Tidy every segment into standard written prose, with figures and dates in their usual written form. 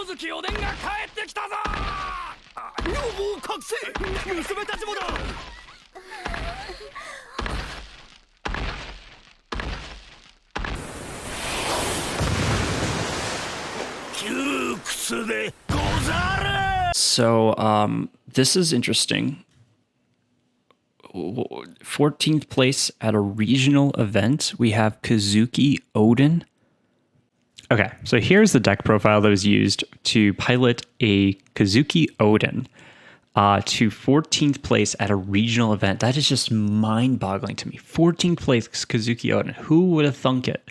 So, this is interesting. 14th place at a regional event. We have Kuzuki Oden. Okay, so here's the deck profile that was used to pilot a Kuzuki Oden to 14th place at a regional event. That is just mind-boggling to me. 14th place Kuzuki Oden. Who would have thunk it?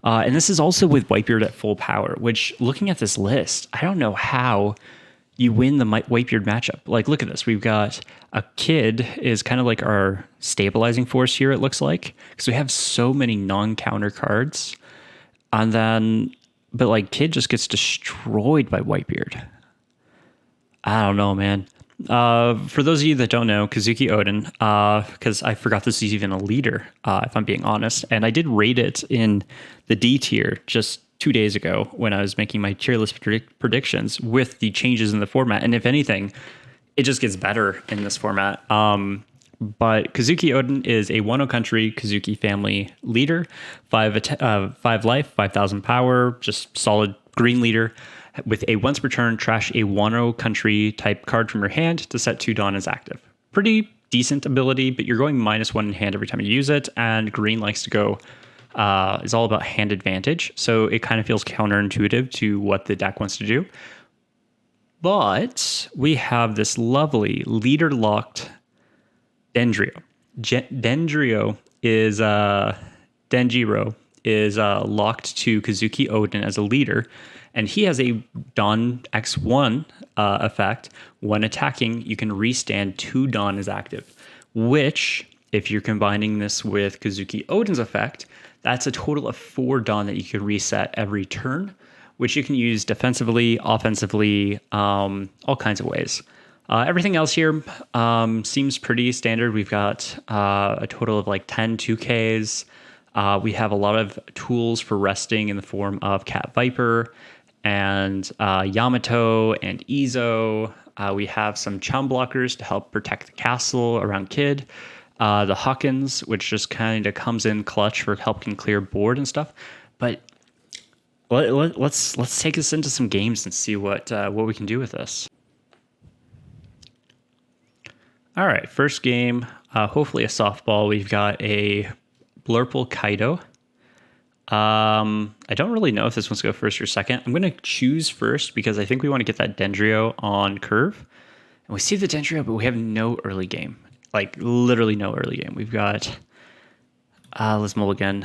And this is also with Whitebeard at full power, which, looking at this list, I don't know how you win the Whitebeard matchup. Like, look at this. We've got a Kid is kind of like our stabilizing force here, it looks like, because we have so many non-counter cards. And then, but like Kid just gets destroyed by Whitebeard. I don't know, man. For those of you that don't know, Kuzuki Oden, because I forgot this is even a leader, if I'm being honest, and I did rate it in the D tier just 2 days ago when I was making my tier list predictions with the changes in the format. And if anything, it just gets better in this format. But Kuzuki Oden is a Wano Country Kuzuki family leader, 5 life, 5,000 power, just solid green leader. With a once per turn, trash a Wano Country type card from your hand to set 2 Dawn as active. Pretty decent ability, but you're going -1 in hand every time you use it, and green likes to go, is all about hand advantage, so it kind of feels counterintuitive to what the deck wants to do. But we have this lovely leader-locked Denjiro. Denjiro is locked to Kuzuki Oden as a leader, and he has a Dawn X1 effect. When attacking, you can restand 2 Dawn as active, which, if you're combining this with Kuzuki Oden's effect, that's a total of 4 Dawn that you can reset every turn, which you can use defensively, offensively, all kinds of ways. Everything else here seems pretty standard. We've got a total of like 10 2Ks. We have a lot of tools for resting in the form of Cat Viper and Yamato and Izo. We have some chum blockers to help protect the castle around Kid. The Hawkins, which just kind of comes in clutch for helping clear board and stuff. But let's take this into some games and see what we can do with this. All right, first game, hopefully a softball. We've got a Blurple Kaido. I don't really know if this wants to go first or second. I'm going to choose first because I think we want to get that Dendrio on curve. And we see the Dendrio, but we have no early game. Like, literally no early game. We've got let's mulligan.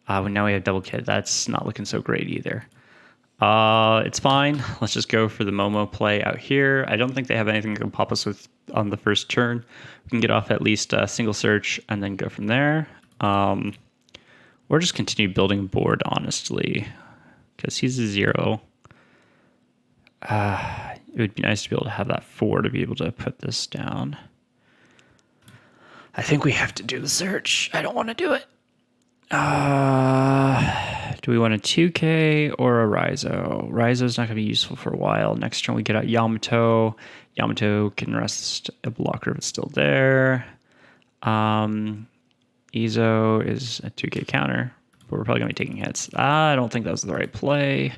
Now we have double Kid. That's not looking so great either. It's fine. Let's just go for the Momo play out here. I don't think they have anything that can pop us with on the first turn. We can get off at least a single search and then go from there. Or just continue building board, honestly, because he's a 0. It would be nice to be able to have that 4 to be able to put this down. I think we have to do the search. I don't want to do it. Do we want a 2K or a Raizo? Raizo's not going to be useful for a while. Next turn we get out Yamato. Yamato can rest a blocker if it's still there. Izo is a 2K counter, but we're probably going to be taking hits. I don't think that was the right play.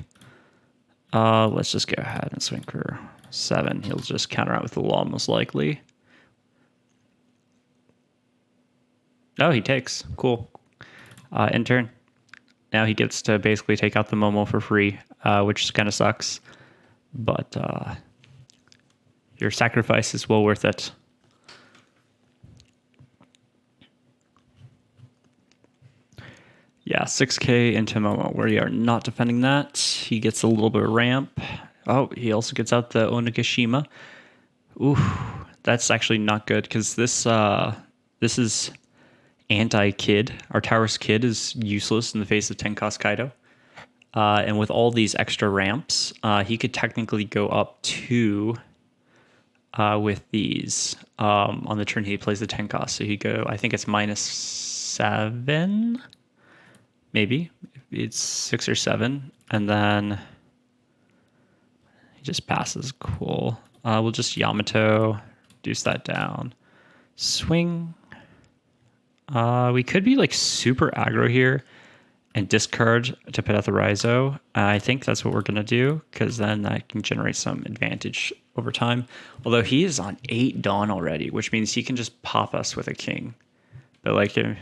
Let's just go ahead and swing for 7. He'll just counter out with the law most likely. Oh, he takes. Cool. End turn. Now he gets to basically take out the Momo for free, which kind of sucks. But your sacrifice is well worth it. Yeah, 6K into Momo. We are not defending that. He gets a little bit of ramp. Oh, he also gets out the Onigashima. Ooh, that's actually not good because this is anti-Kid. Our Tower's Kid is useless in the face of 10 cost Kaido. And with all these extra ramps, he could technically go up 2 with these on the turn he plays the 10 cost. So he go, I think it's -7. Maybe it's 6 or 7, and then He just passes. Cool. We'll just Yamato, reduce that down. Swing. We could be like super aggro here and discard to put out the Raizo. I think that's what we're going to do, because then that can generate some advantage over time. Although he is on 8 Dawn already, which means he can just pop us with a king. But like if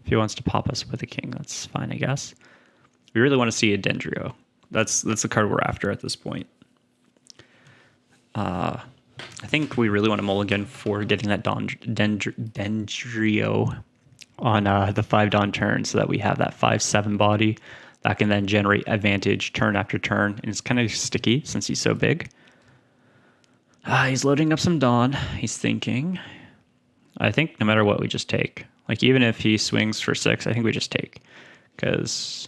he wants to pop us with a king, that's fine, I guess. We really want to see a Dendrio. That's the card we're after at this point. I think we really want to mulligan for getting that Dendrio on the 5 Dawn turn, so that we have that 5/7 body that can then generate advantage turn after turn. And it's kind of sticky since he's so big. He's loading up some Dawn. He's thinking. I think no matter what, we just take. Like, even if he swings for 6, I think we just take, because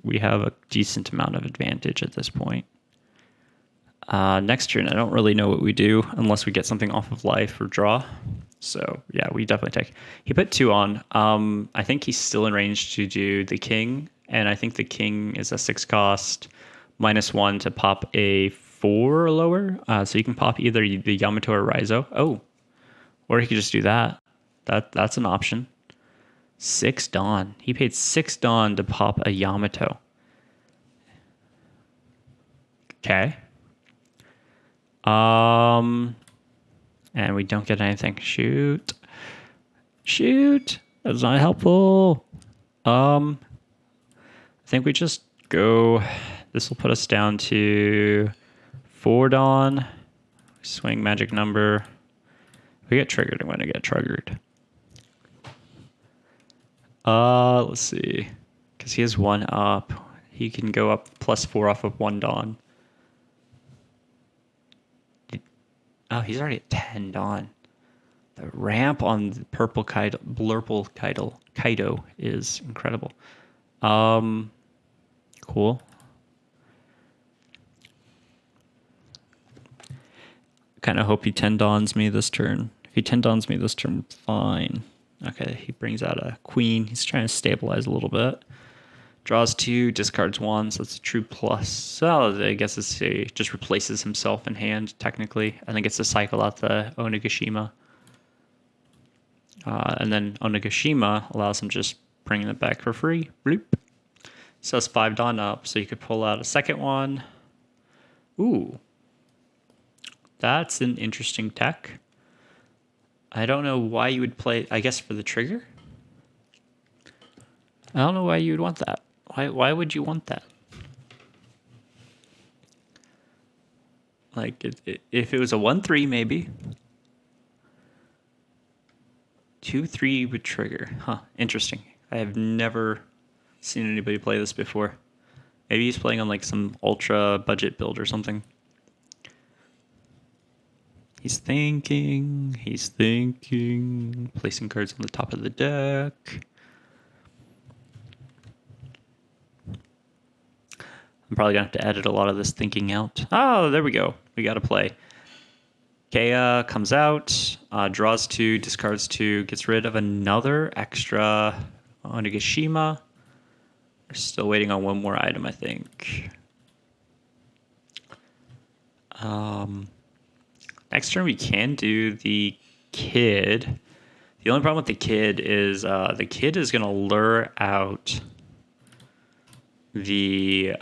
we have a decent amount of advantage at this point. Next turn, I don't really know what we do unless we get something off of life or draw. So yeah, we definitely take. He put 2 on. I think he's still in range to do the king, and I think the king is a 6 cost -1 to pop a 4 or lower. So you can pop either the Yamato or Raizo. Oh, or he could just do that. That's an option. 6 Dawn. He paid 6 Dawn to pop a Yamato. Okay. And we don't get anything. Shoot. That's not helpful. I think we just go. This will put us down to 4 Dawn. Swing magic number. If we get triggered, I'm going to get triggered. Let's see. Because he has 1 up. He can go up +4 off of 1 Dawn. Oh, he's already at 10 Dawn. The ramp on the purple Kaido, Blurple Kaido is incredible. Cool. Kind of hope he 10 Dawns me this turn. If he 10 Dawns me this turn, fine. Okay, he brings out a queen. He's trying to stabilize a little bit. Draws 2, discards 1, so it's a true plus. So I guess it's just replaces himself in hand, technically. I think it's to cycle out the Onigashima. And then Onigashima allows him just bringing it back for free. Bloop. So it's 5 Dawn up, so you could pull out a second one. Ooh. That's an interesting tech. I don't know why you would play, I guess for the trigger? I don't know why you would want that. Why would you want that? Like, if it was a 1/3, maybe. 2/3 would trigger. Huh, interesting. I have never seen anybody play this before. Maybe he's playing on like some ultra budget build or something. He's thinking. Placing cards on the top of the deck. I'm probably going to have to edit a lot of this thinking out. Oh, there we go. We got to play. Kea comes out, draws 2, discards 2, gets rid of another extra Onigashima. We're still waiting on one more item, I think. Next turn we can do the kid. The only problem with the kid is going to lure out the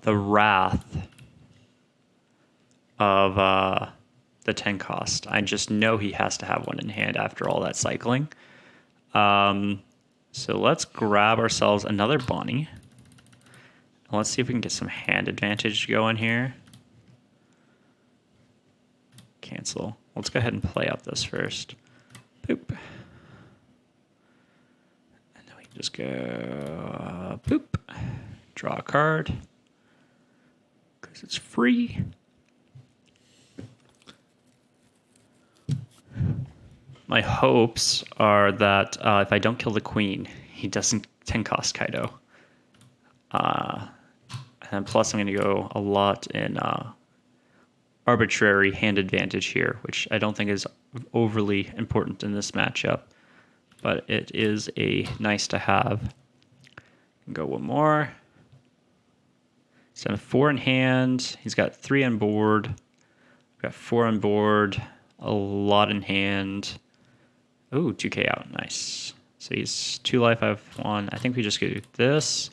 wrath of the 10 cost. I just know he has to have one in hand after all that cycling. So let's grab ourselves another Bonnie. Let's see if we can get some hand advantage going here. Cancel. Let's go ahead and play out this first. Boop. And then we can just go boop. Draw a card. Because it's free. My hopes are that if I don't kill the queen, he doesn't 10 cost Kaido. And plus I'm going to go a lot in arbitrary hand advantage here, which I don't think is overly important in this matchup, but it is a nice to have. Go one more. He's got a 4 in hand. He's got 3 on board. We've got 4 on board. A lot in hand. Oh, 2k out. Nice. So he's 2 life. I have 1. I think we just do this.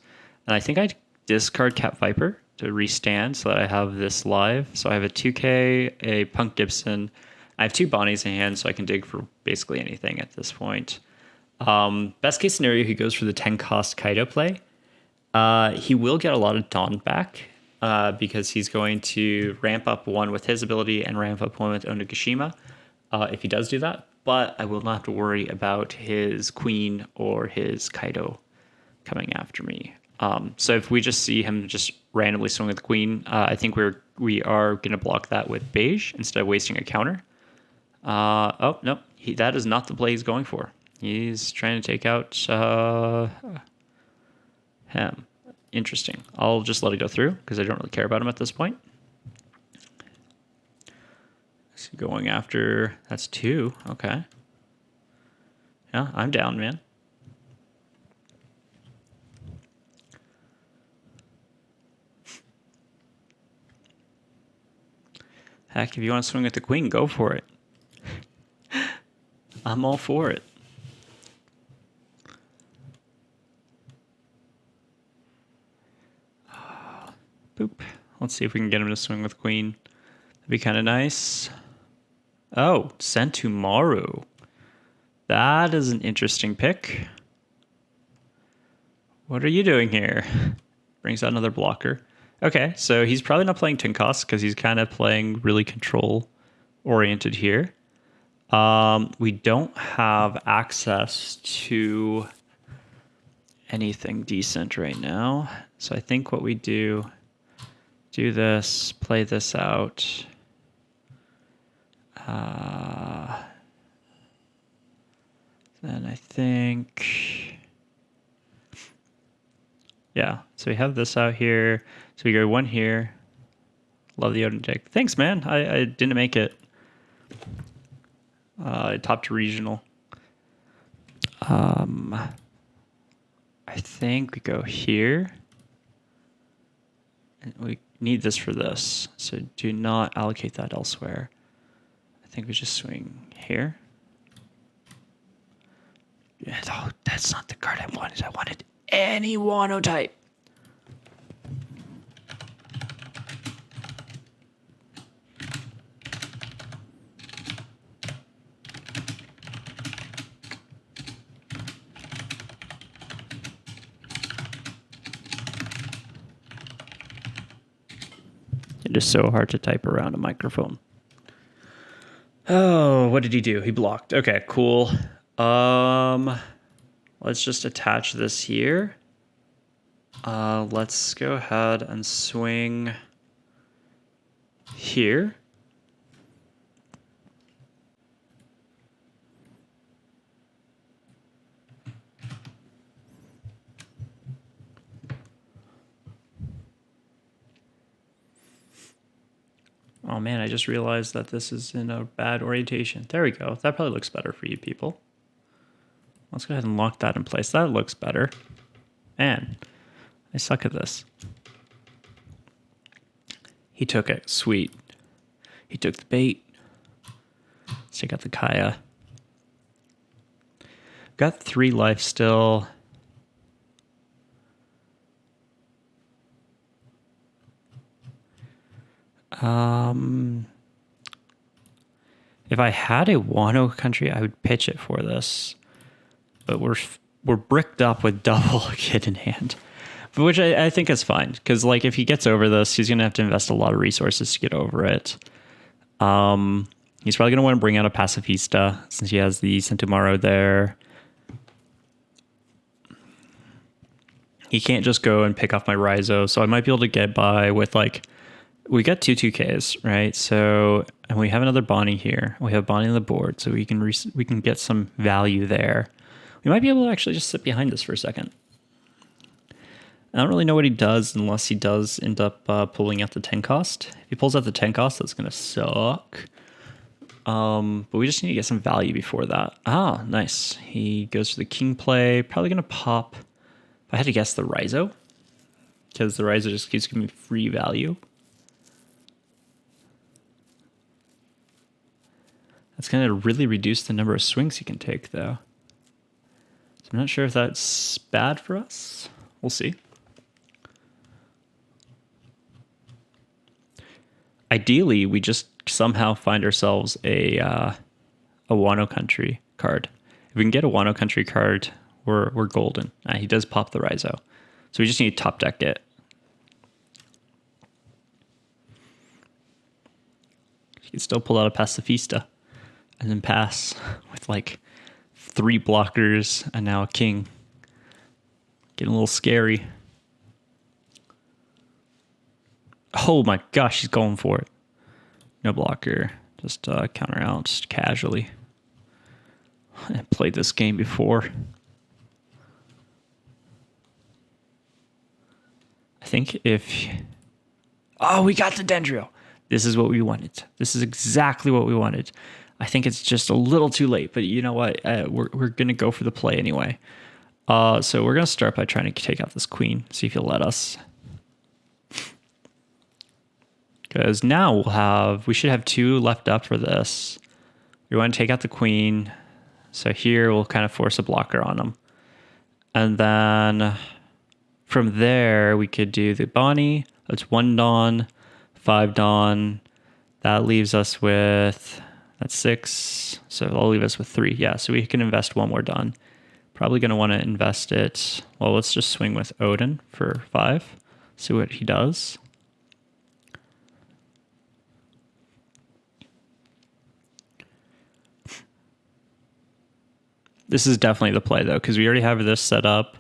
And I think I discard Cap Viper to restand so that I have this live. So I have a 2k, a Punk Gibson. I have 2 Bonnies in hand, so I can dig for basically anything at this point. Best case scenario, he goes for the 10 cost Kaido play. He will get a lot of Dawn back because he's going to ramp up 1 with his ability and ramp up 1 with Onigashima if he does do that. But I will not have to worry about his Queen or his Kaido coming after me. So if we just see him just randomly swing with the Queen, I think we are going to block that with Beige instead of wasting a counter. Oh, no, that is not the play he's going for. He's trying to take out him. Interesting. I'll just let it go through because I don't really care about him at this point. So going after, that's 2. Okay. Yeah, I'm down, man. Heck, if you want to swing at the Queen, go for it. I'm all for it. Boop. Let's see if we can get him to swing with Queen. That'd be kind of nice. Oh, Sentomaru. That is an interesting pick. What are you doing here? Brings out another blocker. Okay, so he's probably not playing Tinkoss because he's kind of playing really control-oriented here. We don't have access to anything decent right now. So I think what we do this, play this out. Then I think, yeah, so we have this out here. So we go 1 here. Love the Oden deck. Thanks, man. I didn't make it. Top to regional. I think we go here. And we need this for this. So do not allocate that elsewhere. I think we just swing here. Oh, that's not the card I wanted. I wanted any Wano type. It is so hard to type around a microphone. Oh, what did he do? He blocked. Okay, cool. Let's just attach this here. Let's go ahead and swing here. Oh man, I just realized that this is in a bad orientation. There we go. That probably looks better for you people. Let's go ahead and lock that in place. That looks better. Man, I suck at this. He took it. Sweet. He took the bait. Let's check out the Kaya. Got 3 life still. If I had a Wano country, I would pitch it for this. But we're bricked up with double kid in hand, which I think is fine because like if he gets over this, he's gonna have to invest a lot of resources to get over it. He's probably gonna want to bring out a Pacifista since he has the Sentomaru there. He can't just go and pick off my Raizo, so I might be able to get by with like we got 2/2Ks, right? So and we have another Bonnie here. We have Bonnie on the board, so we can get some value there. We might be able to actually just sit behind this for a second. I don't really know what he does unless he does end up pulling out the 10 cost. If he pulls out the 10 cost, that's going to suck. But we just need to get some value before that. Ah, nice. He goes for the king play. Probably going to pop, if I had to guess, the Raizo. because the Riser just keeps giving me free value. That's going to really reduce the number of swings you can take, though. So I'm not sure if that's bad for us. We'll see. Ideally, we just somehow find ourselves a Wano Country card. If we can get a Wano Country card, we're golden. He does pop the Raizo. So we just need to top deck it. You can still pull out a Pacifista and then pass with like 3 blockers and now a king. Getting a little scary. Oh my gosh, he's going for it. No blocker. Just counter out just casually. I played this game before. I think if... Oh, we got the Dendrio. This is what we wanted. This is exactly what we wanted. I think it's just a little too late, but you know what? We're going to go for the play anyway. So we're going to start by trying to take out this queen. See if he'll let us. Because now we should have 2 left up for this. We want to take out the queen. So here we'll kind of force a blocker on him. And then from there we could do the Bonnie. That's 1 Dawn, 5 Dawn. That leaves us with, that's 6. So that'll leave us with 3. Yeah, so we can invest 1 more Dawn. Probably going to want to invest it. Well, let's just swing with Oden for 5. See what he does. This is definitely the play, though, because we already have this set up.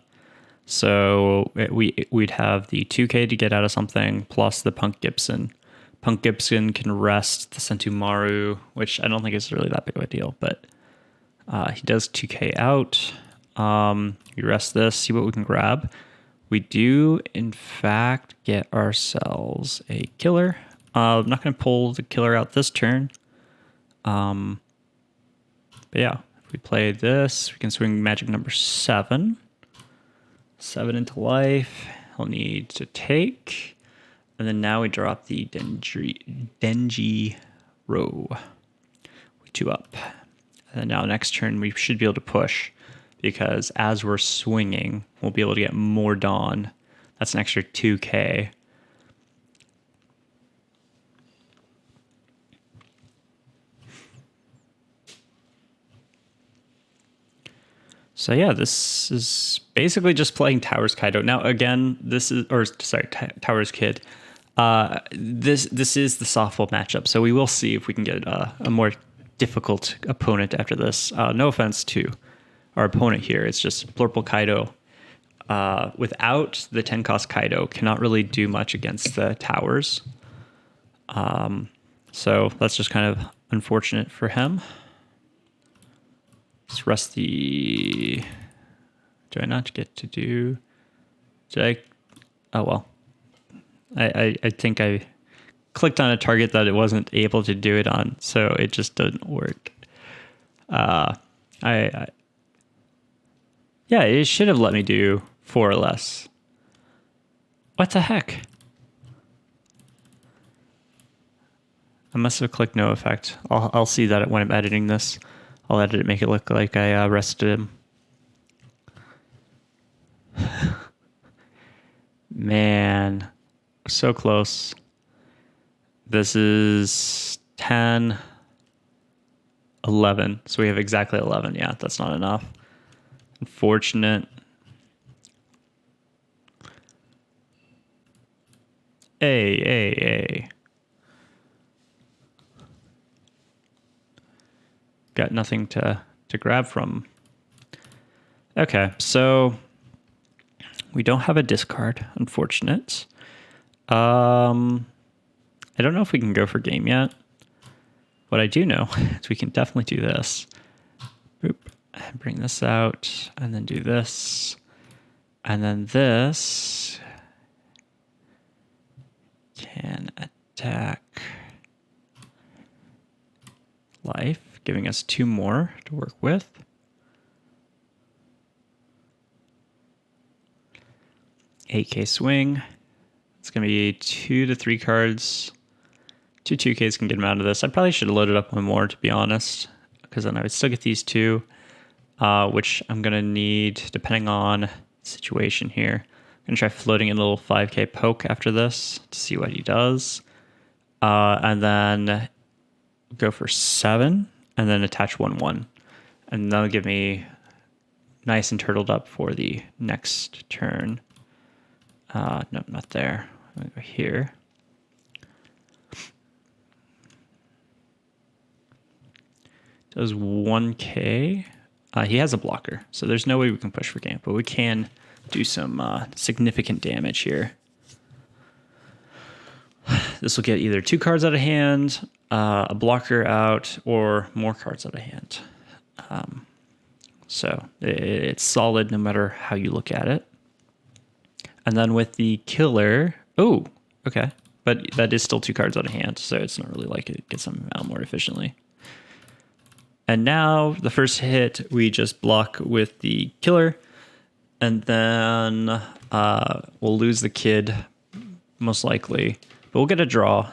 So we'd have the 2K to get out of something, plus the Punk Gibson. Punk Gibson can rest the Sentomaru, which I don't think is really that big of a deal, but he does 2K out. We rest this, see what we can grab. We do, in fact, get ourselves a killer. I'm not going to pull the killer out this turn. But yeah. We play this, we can swing magic number 7. 7 into life. He'll need to take. And then now we drop the Denji row. We 2 up. And then now next turn we should be able to push, because as we're swinging, we'll be able to get more Dawn. That's an extra 2K. So yeah, this is basically just playing Towers Kaido. Now again, Towers Kid. This is the softball matchup, so we will see if we can get a more difficult opponent after this. No offense to our opponent here, it's just Blurple Kaido. Without the 10 cost Kaido, cannot really do much against the towers. So that's just kind of unfortunate for him. Let's rest the... Do I not get to do... Oh, well. I think I clicked on a target that it wasn't able to do it on, so it just didn't work. Yeah, it should have let me do 4 or less. What the heck? I must have clicked no effect. I'll see that when I'm editing this. I'll edit it, make it look like I rested him. Man, so close. This is 10, 11. So we have exactly 11. Yeah, that's not enough. Unfortunate. Hey. Got nothing to grab from. Okay, so we don't have a discard, unfortunate. I don't know if we can go for game yet. What I do know is we can definitely do this. Boop. Bring this out, and then do this. And then this can attack life, giving us 2 more to work with. AK swing, It's going to be 2 to 3 cards. 2 2Ks can get him out of this. I probably should have loaded up one more, to be honest, because then I would still get these 2, which I'm going to need depending on the situation here. I'm going to try floating in a little 5K poke after this to see what he does. And then go for 7 and then attach 1/1. And that'll give me nice and turtled up for the next turn. No, not there. I'm going to go here. Does 1K. He has a blocker, so there's no way we can push for game, but we can do some significant damage here. This will get either 2 cards out of hand, a blocker out, or more cards out of hand. So it's solid no matter how you look at it. And then with the killer, oh, okay. But that is still 2 cards out of hand, so it's not really like it gets them out more efficiently. And now the first hit, we just block with the killer, and then we'll lose the kid, most likely. But we'll get a draw,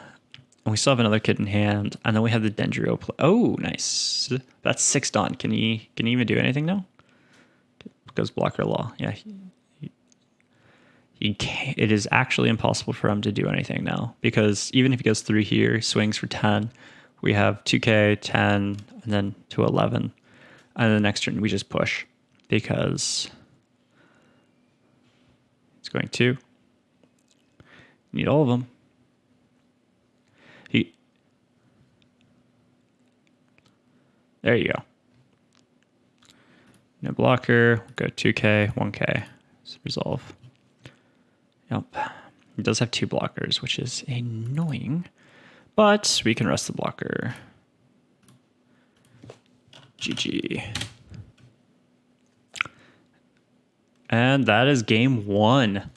and we still have another kid in hand, and then we have the Dendrio play. Oh, nice. That's 6 done. Can he even do anything now? Goes blocker law. Yeah. He can't, it is actually impossible for him to do anything now, because even if he goes through here, swings for 10, we have 2K, 10, and then to 11. And the next turn, we just push because it's going to need all of them. There you go. No blocker. We'll go 2K, 1K. Let's resolve. Yep. He does have 2 blockers, which is annoying. But we can rest the blocker. GG. And that is game 1.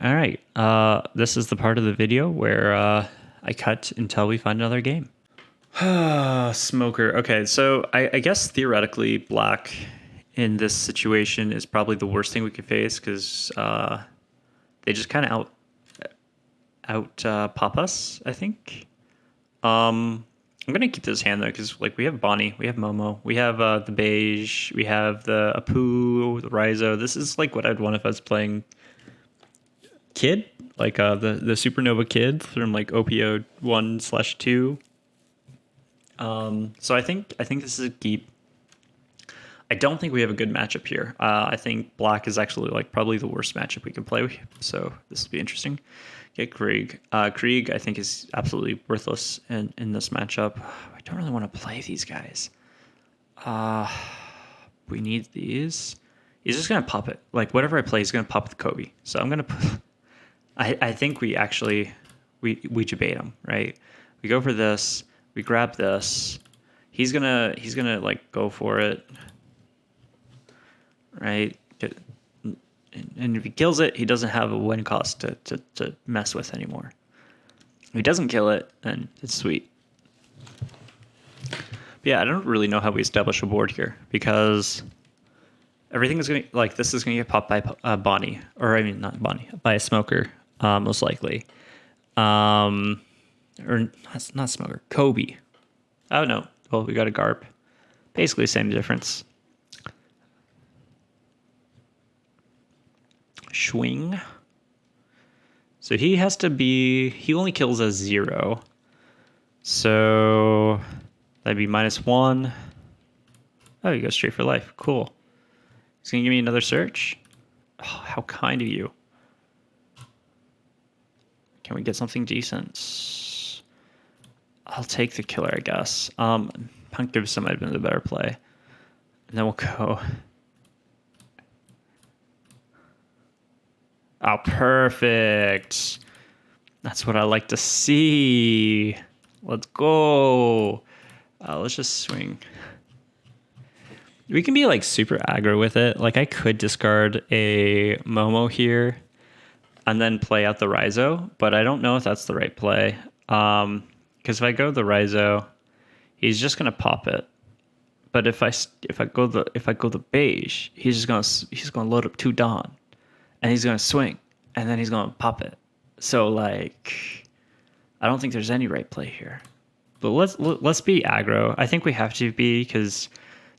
All right. This is the part of the video where I cut until we find another game. Smoker. Okay, so I guess theoretically black in this situation is probably the worst thing we could face because they just kind of out pop us, I think. I'm gonna keep this hand though because like we have Bonnie, we have Momo, we have the Beige, we have the Apu, the Raizo. This is like what I'd want if I was playing Kid, like the Supernova Kid from like OPO 1/2. So I think this is a keep. I don't think we have a good matchup here. I think black is actually like probably the worst matchup we can play with. So this will be interesting. Get Krieg. Krieg I think is absolutely worthless in this matchup. I don't really want to play these guys. We need these. He's just gonna pop it. Like whatever I play, he's gonna pop the Kobe. So I'm gonna put. I think we actually we debate him, right? We go for this. We grab this. He's gonna like go for it, right? And if he kills it, he doesn't have a win cost to mess with anymore. If he doesn't kill it, then it's sweet. But yeah, I don't really know how we establish a board here because everything is gonna like this is gonna get popped by Bonnie, or I mean not Bonnie, by a Smoker, most likely. Or not Smoker, Kobe. Oh no. Well, we got a Garp. Basically same difference. Swing. So he has to be, he only kills a 0. So that'd be -1. Oh, you go straight for life. Cool. He's gonna give me another search. Oh, how kind of you. Can we get something decent? I'll take the killer, I guess. Punk Gibson might have been the better play. And then we'll go. Oh, perfect. That's what I like to see. Let's go. Let's just swing. We can be like super aggro with it. Like I could discard a Momo here and then play out the Raizo, but I don't know if that's the right play. Because if I go the Raizo, he's just gonna pop it. But if I go the Beige, he's gonna load up 2 Dawn, and he's gonna swing, and then he's gonna pop it. So like, I don't think there's any right play here. But let's be aggro. I think we have to be, because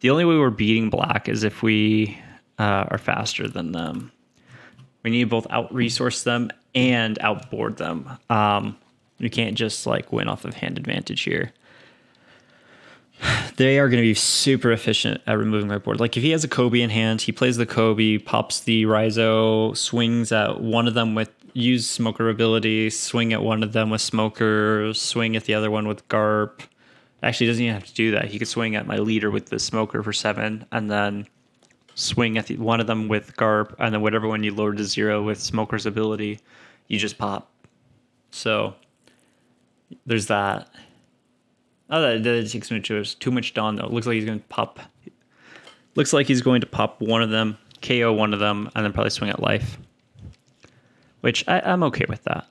the only way we're beating black is if we are faster than them. We need to both out-resource them and outboard them. You can't just like win off of hand advantage here. They are going to be super efficient at removing my board. Like if he has a Kobe in hand, he plays the Kobe, pops the Raizo, swings at one of them with use Smoker ability, swing at one of them with Smoker, swing at the other one with Garp. Actually, he doesn't even have to do that. He could swing at my leader with the Smoker for 7, and then swing at one of them with Garp, and then whatever one you lower to 0 with Smoker's ability, you just pop. So there's that. Oh, that takes too much Dawn though. Looks like he's going to pop. Looks like he's going to pop one of them, KO one of them, and then probably swing at life. Which I'm okay with that.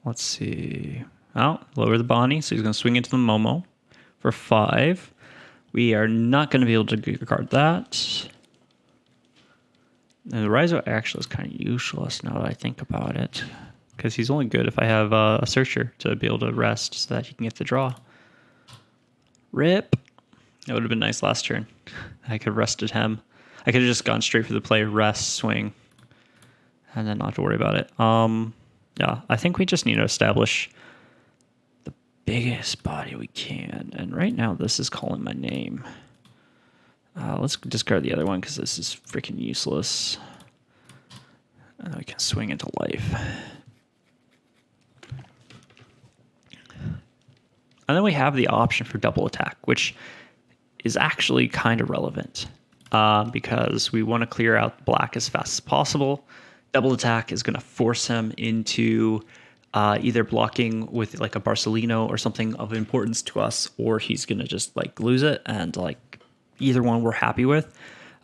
Let's see. Oh, lower the Bonnie, so he's going to swing into the Momo for 5. We are not going to be able to guard that. And the Raizo actually is kind of useless now that I think about it, because he's only good if I have a Searcher to be able to rest so that he can get the draw. Rip. That would have been nice last turn. I could have rested him. I could have just gone straight for the play, rest, swing, and then not have to worry about it. Yeah, I think we just need to establish the biggest body we can. And right now, this is calling my name. Let's discard the other one because this is freaking useless. And then we can swing into life. And then we have the option for double attack, which is actually kind of relevant because we want to clear out black as fast as possible. Double attack is going to force him into either blocking with like a Barcelino or something of importance to us, or he's going to just like lose it, and like either one we're happy with.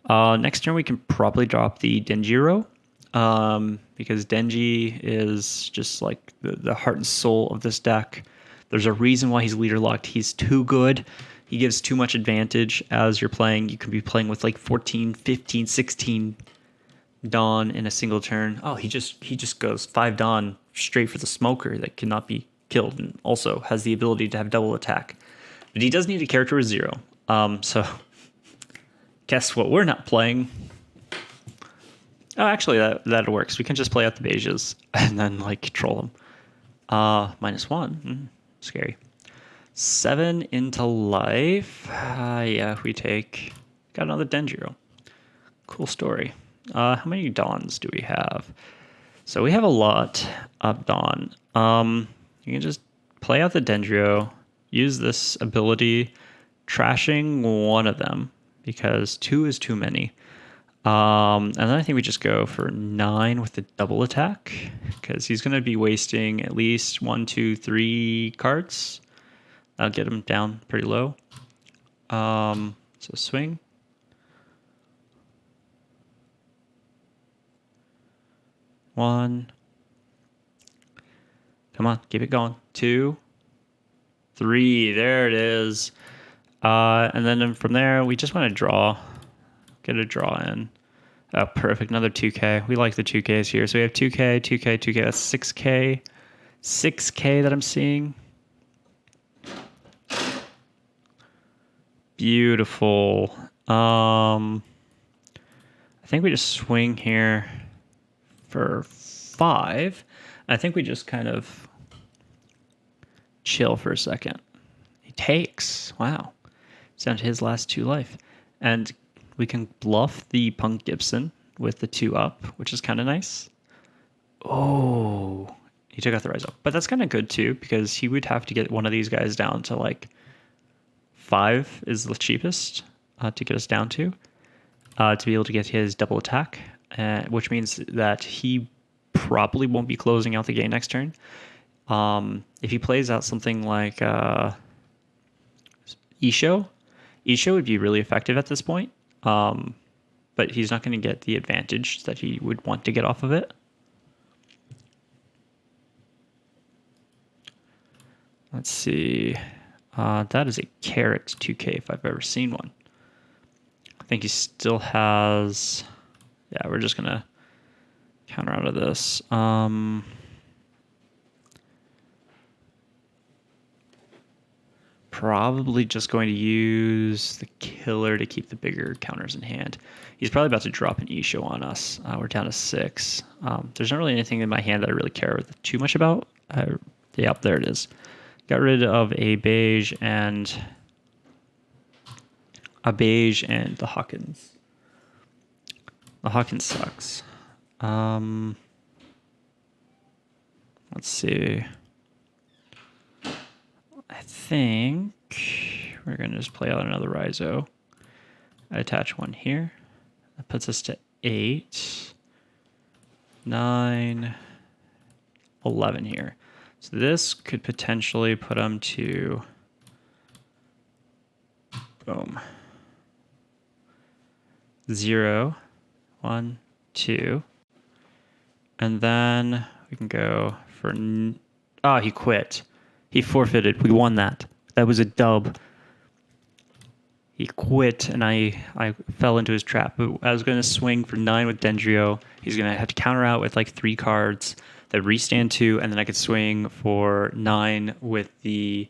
Next turn we can probably drop the Denjiro because Denji is just like the heart and soul of this deck. There's a reason why he's leader locked. He's too good. He gives too much advantage as you're playing. You can be playing with like 14, 15, 16 Dawn in a single turn. Oh, he just goes 5 Dawn straight for the Smoker that cannot be killed, and also has the ability to have double attack. But he does need a character with 0. So guess what we're not playing? Oh, actually that works. We can just play out the beiges and then like troll them. -1. Scary. 7 into life. Yeah, we take. Got another Denjiro. Cool story. How many Dawns do we have? So we have a lot of Dawn. You can just play out the Denjiro, use this ability, trashing one of them because 2 is too many. And then I think we just go for 9 with the double attack because he's going to be wasting at least 1, 2, 3 cards. That'll get him down pretty low. So swing. One. Come on, keep it going. 2, 3. There it is. And then from there, we just want to draw. Get a draw in. Oh, perfect. Another 2K. We like the 2Ks here. So we have 2K, 2K, 2K. That's 6K. 6K that I'm seeing. Beautiful. I think we just swing here for 5. I think we just kind of chill for a second. He takes. Wow. It's down to his last 2 life. And we can bluff the Punk Gibson with the 2 up, which is kind of nice. Oh, he took out the rise up. But that's kind of good too, because he would have to get one of these guys down to like 5 is the cheapest to get us down to be able to get his double attack, which means that he probably won't be closing out the game next turn. If he plays out something like Isho would be really effective at this point. But he's not going to get the advantage that he would want to get off of it. Let's see. That is a carrot 2K if I've ever seen one. I think he still has... Yeah, we're just going to counter out of this. Probably just going to use the killer to keep the bigger counters in hand. He's probably about to drop an Isho on us. We're down to 6. There's not really anything in my hand that I really care too much about. Yep, there it is. Got rid of a beige and the Hawkins. The Hawkins sucks. Let's see. I think we're going to just play out another Raizo. I attach one here. That puts us to 8, 9, 11 here. So this could potentially put him to, boom, 0, 1, 2. And then we can go for, he quit. He forfeited. We won that. That was a dub. He quit, and I fell into his trap. But I was going to swing for 9 with Dendrio. He's going to have to counter out with like 3 cards that restand 2, and then I could swing for 9 with the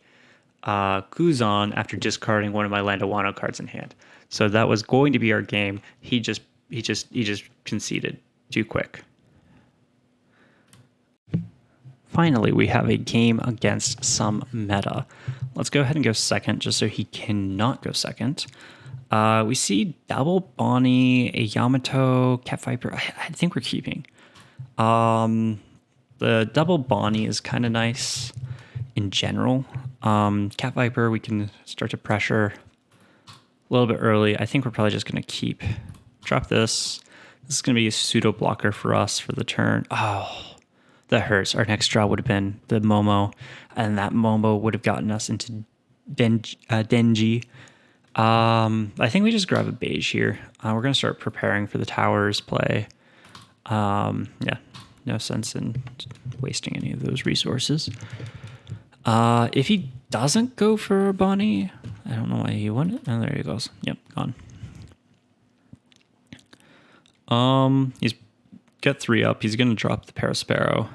Kuzan after discarding one of my Landawano cards in hand. So that was going to be our game. He just conceded too quick. Finally, we have a game against some meta. Let's go ahead and go second, just so he cannot go second. We see double Bonnie, a Yamato, Cat Viper. I think we're keeping. The double Bonnie is kind of nice in general. Cat Viper, we can start to pressure a little bit early. I think we're probably just going to keep. Drop this. This is going to be a pseudo blocker for us for the turn. Oh. That hurts. Our next draw would have been the Momo, and that Momo would have gotten us into Denji. I think we just grab a beige here. We're going to start preparing for the towers play. Yeah, no sense in wasting any of those resources. If he doesn't go for Bonnie, I don't know why he won it. Oh, there he goes. Yep, gone. He's got 3 up. He's going to drop the Parasparrow.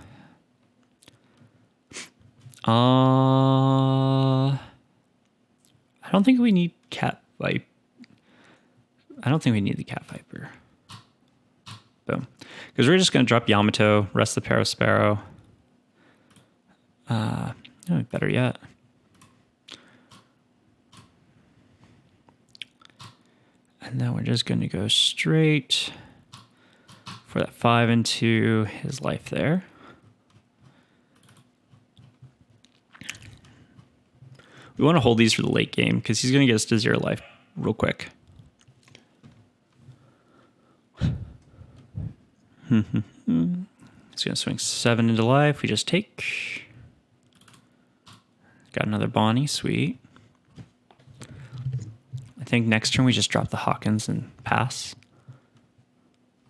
I don't think we need Cat Viper. I don't think we need the Cat Viper. Boom. Because we're just going to drop Yamato, rest the Parasparrow. Better yet. And then we're just going to go straight for that 5 into his life there. We want to hold these for the late game because he's going to get us to 0 life real quick. He's going to swing 7 into life. We just take. Got another Bonnie. Sweet. I think next turn we just drop the Hawkins and pass.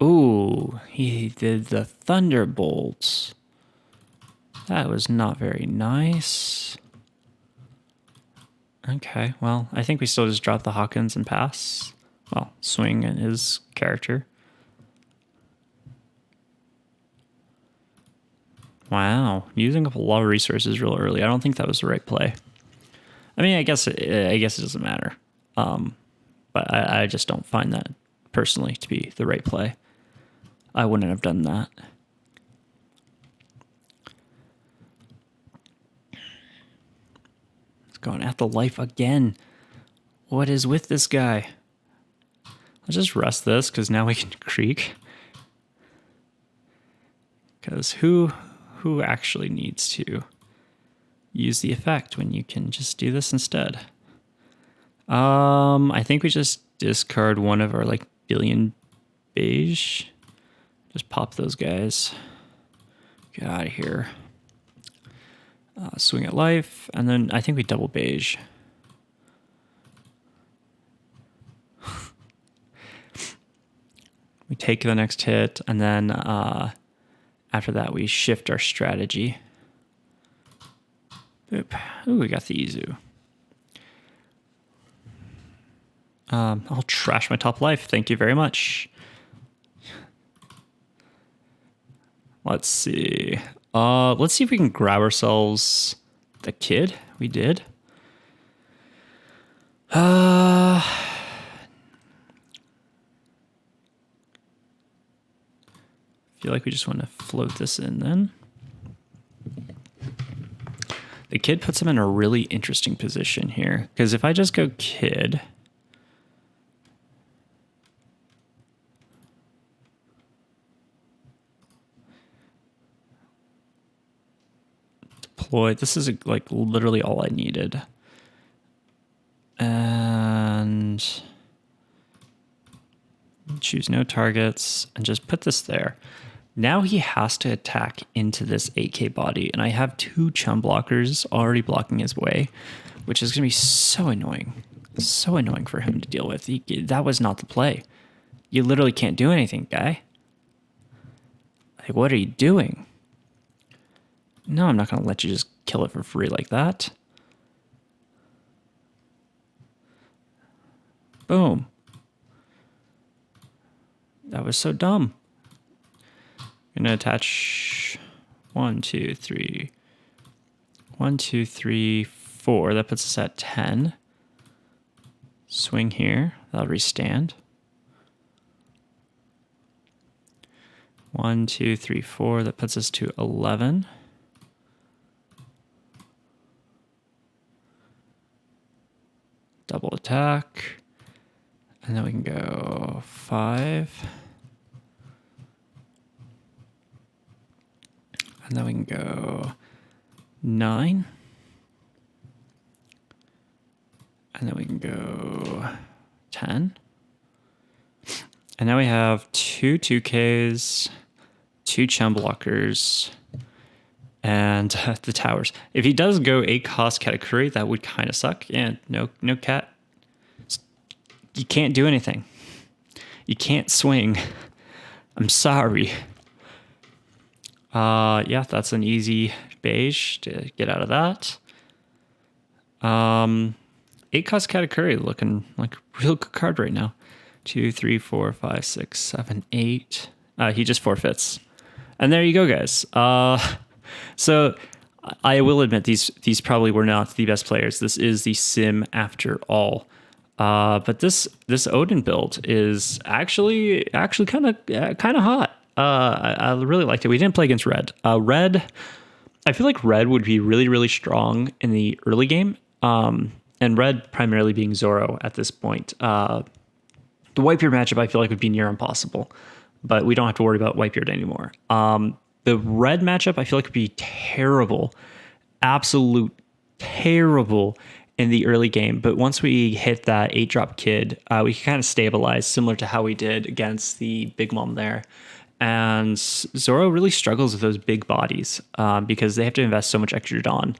Ooh, he did the Thunderbolts. That was not very nice. Okay, well, I think we still just drop the Hawkins and pass. Well, swing in his character. Wow, using up a lot of resources real early. I don't think that was the right play. I mean, I guess it doesn't matter. But I just don't find that personally to be the right play. I wouldn't have done that. It's going at the life again. What is with this guy? Let's just rest this because now we can creek. Because who actually needs to use the effect when you can just do this instead? I think we just discard one of our like billion beige. Just pop those guys. Get out of here. Swing at life, and then I think we double beige. We take the next hit, and then after that we shift our strategy. Boop. Ooh, we got the Izu. I'll trash my top life. Thank you very much. Let's see. Let's see if we can grab ourselves the kid. We did. Feel like we just want to float this in then. The kid puts him in a really interesting position here, because if I just go kid, deploy, this is like literally all I needed. And choose no targets and just put this there. Now he has to attack into this 8K body, and I have 2 chum blockers already blocking his way, which is going to be so annoying. So annoying for him to deal with. That was not the play. You literally can't do anything, guy. Like, what are you doing? No, I'm not going to let you just kill it for free like that. Boom. That was so dumb. I'm going to attach 1, 2, 3. 1, 2, 3, 4. That puts us at 10. Swing here. That'll restand. 1, 2, 3, 4. That puts us to 11. Double attack. And then we can go 5. And then we can go 9. And then we can go 10. And now we have 2 2Ks, 2 chum blockers, and the towers. If he does go 8 cost Katakuri, that would kind of suck. Yeah, no cat. You can't do anything. You can't swing. I'm sorry. Yeah, that's an easy beige to get out of that. 8 cost Katakuri looking like a real good card right now. 2, 3, 4, 5, 6, 7, 8. He just forfeits. And there you go, guys. So I will admit these probably were not the best players. This is the sim after all. But this Oden build is actually kind of hot. I really liked it. We didn't play against Red. Red, I feel like Red would be really, really strong in the early game. And Red primarily being Zoro at this point. The Whitebeard matchup I feel like would be near impossible, but we don't have to worry about Whitebeard anymore. The Red matchup I feel like would be terrible, absolute terrible in the early game. But once we hit that 8-drop kid, we can kind of stabilize, similar to how we did against the Big Mom there. And Zoro really struggles with those big bodies because they have to invest so much extra Dawn.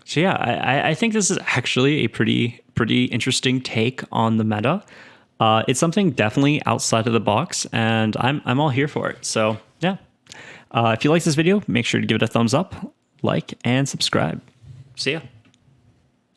So yeah, I think this is actually a pretty interesting take on the meta. It's something definitely outside of the box, and I'm all here for it. So yeah, if you like this video, make sure to give it a thumbs up, like, and subscribe. See ya.